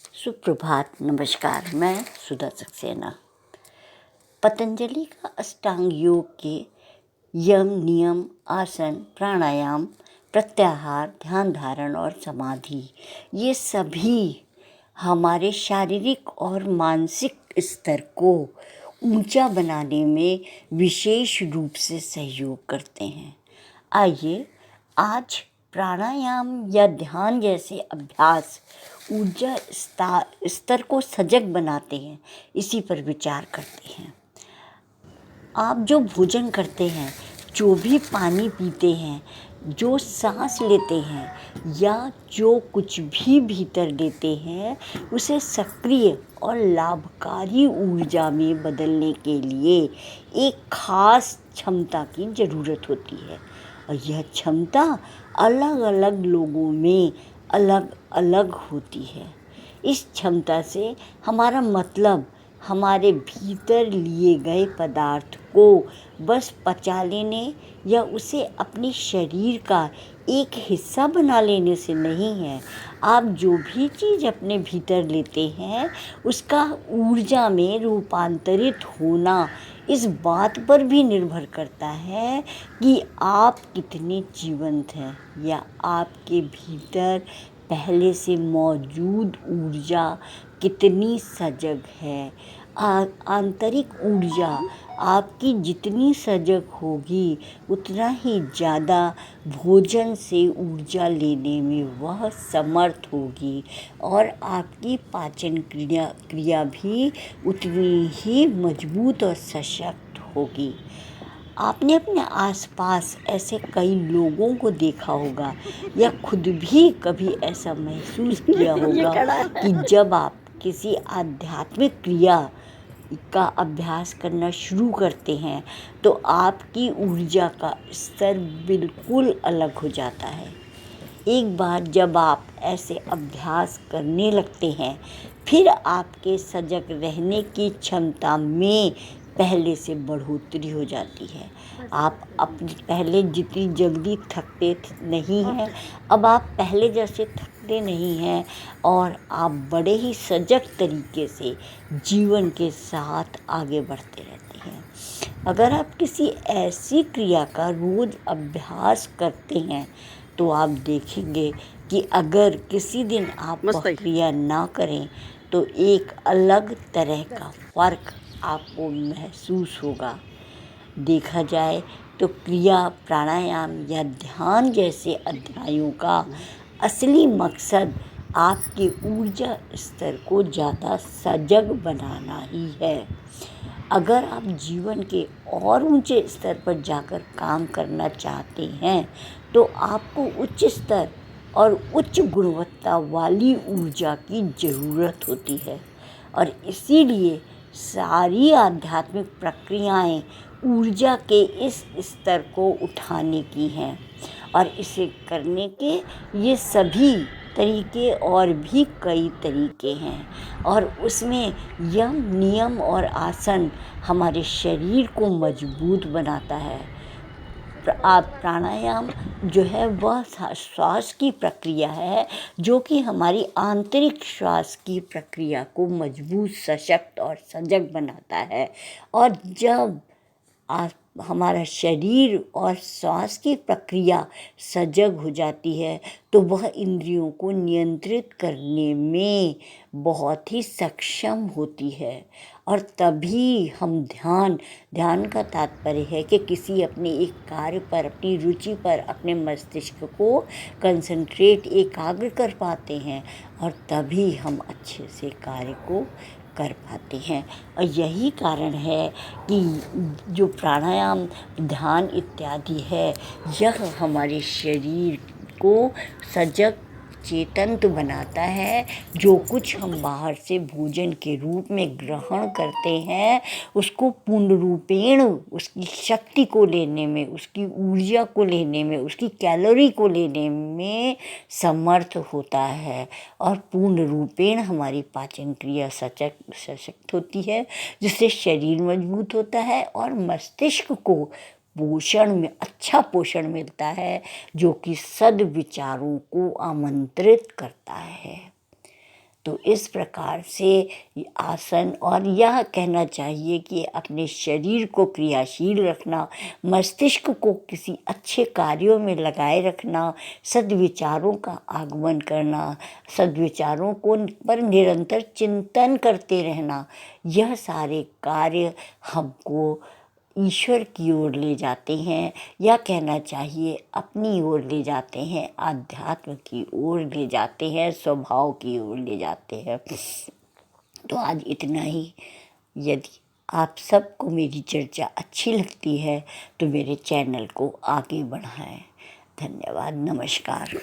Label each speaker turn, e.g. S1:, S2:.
S1: सुप्रभात, नमस्कार। मैं सुधा सक्सेना। पतंजलि का अष्टांग योग के यम, नियम, आसन, प्राणायाम, प्रत्याहार, ध्यान धारण और समाधि, ये सभी हमारे शारीरिक और मानसिक स्तर को ऊंचा बनाने में विशेष रूप से सहयोग करते हैं। आइए आज प्राणायाम या ध्यान जैसे अभ्यास ऊर्जा स्तर को सजग बनाते हैं, इसी पर विचार करते हैं। आप जो भोजन करते हैं, जो भी पानी पीते हैं, जो सांस लेते हैं या जो कुछ भी भीतर लेते हैं, उसे सक्रिय और लाभकारी ऊर्जा में बदलने के लिए एक खास क्षमता की ज़रूरत होती है। और यह क्षमता अलग अलग लोगों में अलग अलग होती है। इस क्षमता से हमारा मतलब हमारे भीतर लिए गए पदार्थ को बस पचा लेने या उसे अपने शरीर का एक हिस्सा बना लेने से नहीं है। आप जो भी चीज़ अपने भीतर लेते हैं, उसका ऊर्जा में रूपांतरित होना इस बात पर भी निर्भर करता है कि आप कितने जीवंत हैं या आपके भीतर पहले से मौजूद ऊर्जा कितनी सजग है। आंतरिक ऊर्जा आपकी जितनी सजग होगी, उतना ही ज़्यादा भोजन से ऊर्जा लेने में वह समर्थ होगी और आपकी पाचन क्रिया भी उतनी ही मजबूत और सशक्त होगी। आपने अपने आसपास ऐसे कई लोगों को देखा होगा या खुद भी कभी ऐसा महसूस किया होगा कि जब आप किसी आध्यात्मिक क्रिया का अभ्यास करना शुरू करते हैं तो आपकी ऊर्जा का स्तर बिल्कुल अलग हो जाता है। एक बार जब आप ऐसे अभ्यास करने लगते हैं, फिर आपके सजग रहने की क्षमता में पहले से बढ़ोतरी हो जाती है। आप अपनी पहले जितनी जल्दी थकते नहीं हैं, अब आप पहले जैसे थकते नहीं हैं और आप बड़े ही सजग तरीके से जीवन के साथ आगे बढ़ते रहते हैं। अगर आप किसी ऐसी क्रिया का रोज़ अभ्यास करते हैं तो आप देखेंगे कि अगर किसी दिन आप वह क्रिया ना करें तो एक अलग तरह का फ़र्क आपको महसूस होगा। देखा जाए तो क्रिया, प्राणायाम या ध्यान जैसे अध्यायों का असली मकसद आपके ऊर्जा स्तर को ज़्यादा सजग बनाना ही है। अगर आप जीवन के और ऊंचे स्तर पर जाकर काम करना चाहते हैं तो आपको उच्च स्तर और उच्च गुणवत्ता वाली ऊर्जा की ज़रूरत होती है और इसीलिए सारी आध्यात्मिक प्रक्रियाएं ऊर्जा के इस स्तर को उठाने की हैं और इसे करने के ये सभी तरीके और भी कई तरीके हैं और उसमें यम, नियम और आसन हमारे शरीर को मजबूत बनाता है। प्राणायाम जो है वह श्वास की प्रक्रिया है जो कि हमारी आंतरिक श्वास की प्रक्रिया को मजबूत, सशक्त और सजग बनाता है। और जब हमारा शरीर और श्वास की प्रक्रिया सजग हो जाती है तो वह इंद्रियों को नियंत्रित करने में बहुत ही सक्षम होती है और तभी हम ध्यान का तात्पर्य है कि किसी अपने एक कार्य पर, अपनी रुचि पर अपने मस्तिष्क को कंसंट्रेट, एकाग्र कर पाते हैं और तभी हम अच्छे से कार्य को कर पाते हैं। और यही कारण है कि जो प्राणायाम, ध्यान इत्यादि है, यह हमारे शरीर को सजग, चेतन बनाता है। जो कुछ हम बाहर से भोजन के रूप में ग्रहण करते हैं उसको पूर्ण रूपेण उसकी शक्ति को लेने में, उसकी ऊर्जा को लेने में, उसकी कैलोरी को लेने में समर्थ होता है और पूर्ण रूपेण हमारी पाचन क्रिया सशक्त होती है, जिससे शरीर मजबूत होता है और मस्तिष्क को अच्छा पोषण मिलता है जो कि सद्विचारों को आमंत्रित करता है। तो इस प्रकार से ये आसन, और यह कहना चाहिए कि अपने शरीर को क्रियाशील रखना, मस्तिष्क को किसी अच्छे कार्यों में लगाए रखना, सद्विचारों का आगमन करना, सद्विचारों को पर निरंतर चिंतन करते रहना, यह सारे कार्य हमको ईश्वर की ओर ले जाते हैं, या कहना चाहिए अपनी ओर ले जाते हैं, आध्यात्म की ओर ले जाते हैं, स्वभाव की ओर ले जाते हैं। तो आज इतना ही। यदि आप सबको मेरी चर्चा अच्छी लगती है तो मेरे चैनल को आगे बढ़ाएं। धन्यवाद, नमस्कार।